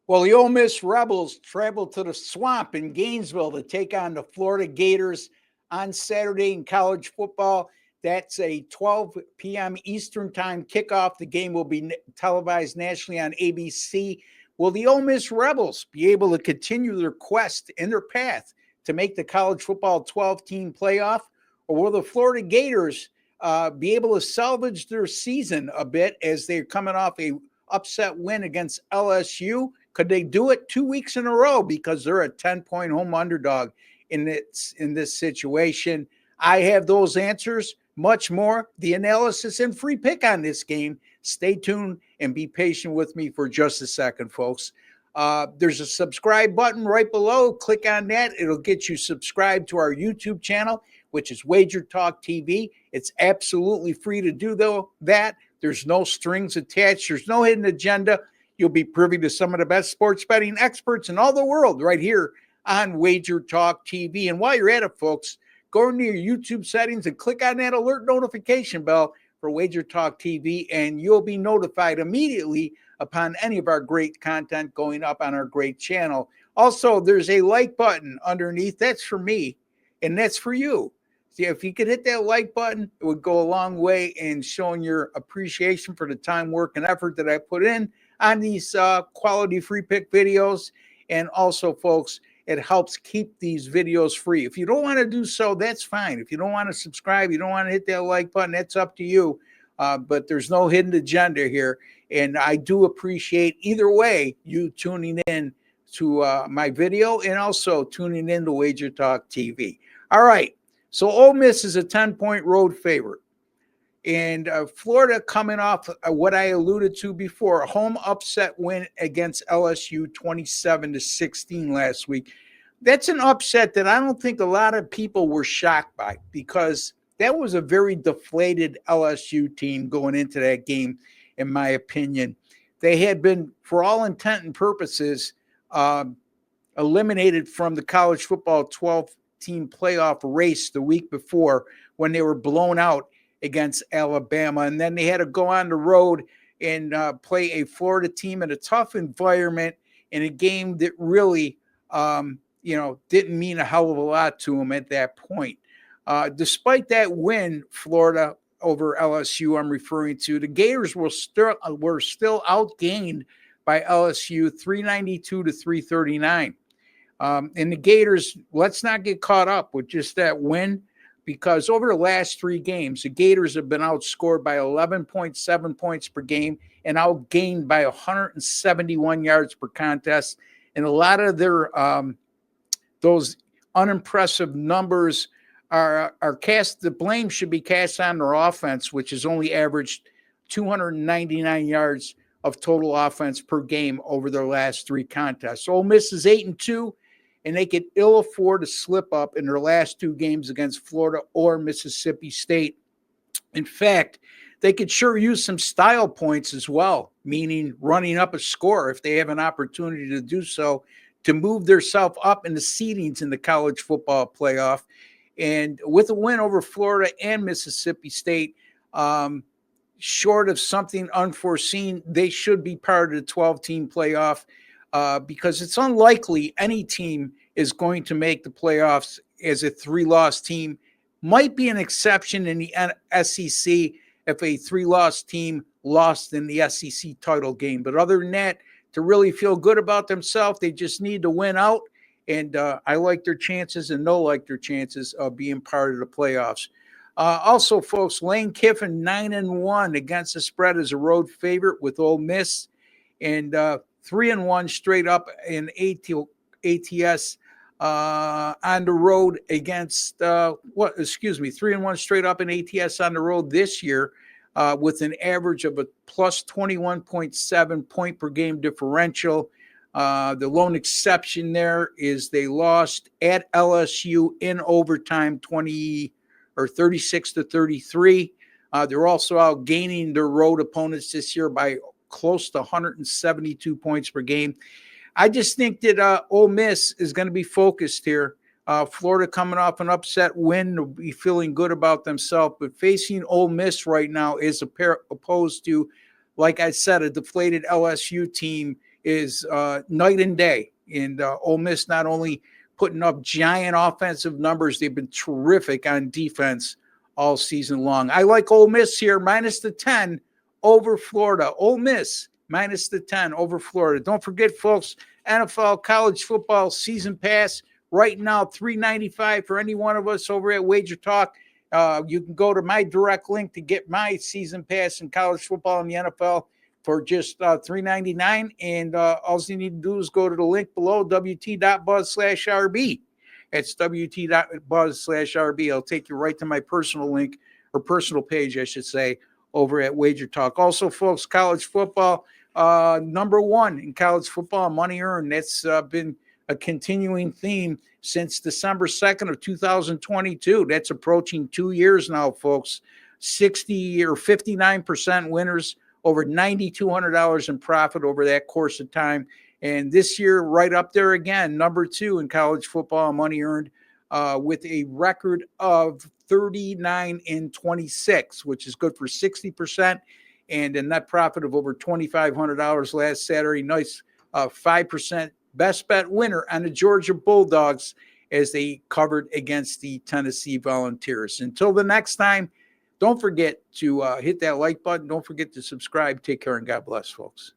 Well, the Ole Miss Rebels traveled to the swamp in Gainesville to take on the Florida Gators on Saturday in college football. That's a 12 p.m. Eastern Time kickoff. The game will be televised nationally on ABC. Will the Ole Miss Rebels be able to continue their quest in their path to make the college football 12-team playoff? Or will the Florida Gators be able to salvage their season a bit as they're coming off a upset win against LSU? Could they do it 2 weeks in a row because they're a 10-point home underdog in this situation? I have those answers, much more, the analysis and free pick on this game. Stay tuned and be patient with me for just a second, folks. There's a subscribe button right below. Click on that. It'll get you subscribed to our YouTube channel, which is Wager Talk TV. It's absolutely free to do that. There's no strings attached. There's no hidden agenda. You'll be privy to some of the best sports betting experts in all the world right here on Wager Talk TV. And while you're at it, folks, go into your YouTube settings and click on that alert notification bell for Wager Talk TV, and you'll be notified immediately upon any of our great content going up on our great channel. Also, there's a like button underneath. That's for me, and that's for you. See, if you could hit that like button, it would go a long way in showing your appreciation for the time, work, and effort that I put in on these quality free pick videos. And also, folks, it helps keep these videos free. If you don't want to do so, that's fine. If you don't want to subscribe, you don't want to hit that like button, that's up to you. But there's no hidden agenda here. And I do appreciate either way you tuning in to my video and also tuning in to Wager Talk TV. All right. So Ole Miss is a 10-point road favorite. And Florida coming off what I alluded to before, a home upset win against LSU 27-16 last week. That's an upset that I don't think a lot of people were shocked by, because that was a very deflated LSU team going into that game, in my opinion. They had been, for all intent and purposes, eliminated from the college football 12-team playoff race the week before when they were blown out against Alabama. And then they had to go on the road and play a Florida team in a tough environment in a game that really, didn't mean a hell of a lot to them at that point. Despite that win, Florida over LSU, I'm referring to, the Gators were still outgained by LSU 392-339. And the Gators, let's not get caught up with just that win, because over the last 3 games, the Gators have been outscored by 11.7 points per game and outgained by 171 yards per contest. And a lot of their those unimpressive numbers are cast. The blame should be cast on their offense, which has only averaged 299 yards of total offense per game over their last 3 contests. Ole Miss is 8-2. And they could ill afford to slip up in their last 2 games against Florida or Mississippi State. In fact, they could sure use some style points as well, meaning running up a score if they have an opportunity to do so, to move themselves up in the seedings in the college football playoff. And with a win over Florida and Mississippi State, short of something unforeseen, they should be part of the 12-team playoff. Because it's unlikely any team is going to make the playoffs as a 3-loss team. Might be an exception in the SEC if a 3-loss team lost in the SEC title game. But other than that, to really feel good about themselves, they just need to win out. And I like their chances, and no like their chances of being part of the playoffs. Also, folks, Lane Kiffin 9-1 against the spread as a road favorite with Ole Miss. And 3-1 straight up in ATS on the road against 3-1 straight up in ATS on the road this year with an average of a plus 21.7 point per game differential. The lone exception there is they lost at LSU in overtime 36-33. They're also outgaining their road opponents this year by close to 172 points per game. I just think that Ole Miss is going to be focused here. Florida coming off an upset win, will be feeling good about themselves, but facing Ole Miss right now is opposed to, like I said, a deflated LSU team is night and day. And Ole Miss not only putting up giant offensive numbers, they've been terrific on defense all season long. I like Ole Miss here, minus the 10 over Florida. Ole Miss, minus the 10 over Florida. Don't forget, folks, NFL college football season pass right now, $3.95 for any one of us over at Wager Talk. You can go to my direct link to get my season pass in college football and the NFL for just $3.99. And all you need to do is go to the link below, wt.buzz/RB. It's wt.buzz/RB. I'll take you right to my personal link, or personal page, I should say, over at Wager Talk. Also, folks, college football, number one in college football, money earned. That's been a continuing theme since December 2nd of 2022. That's approaching 2 years now, folks. 60 or 59% winners, over $9,200 in profit over that course of time. And this year, right up there again, number two in college football, money earned, with a record of 39-26, which is good for 60%, and a net profit of over $2,500 last Saturday. Nice 5% best bet winner on the Georgia Bulldogs as they covered against the Tennessee Volunteers. Until the next time, don't forget to hit that like button. Don't forget to subscribe. Take care and God bless, folks.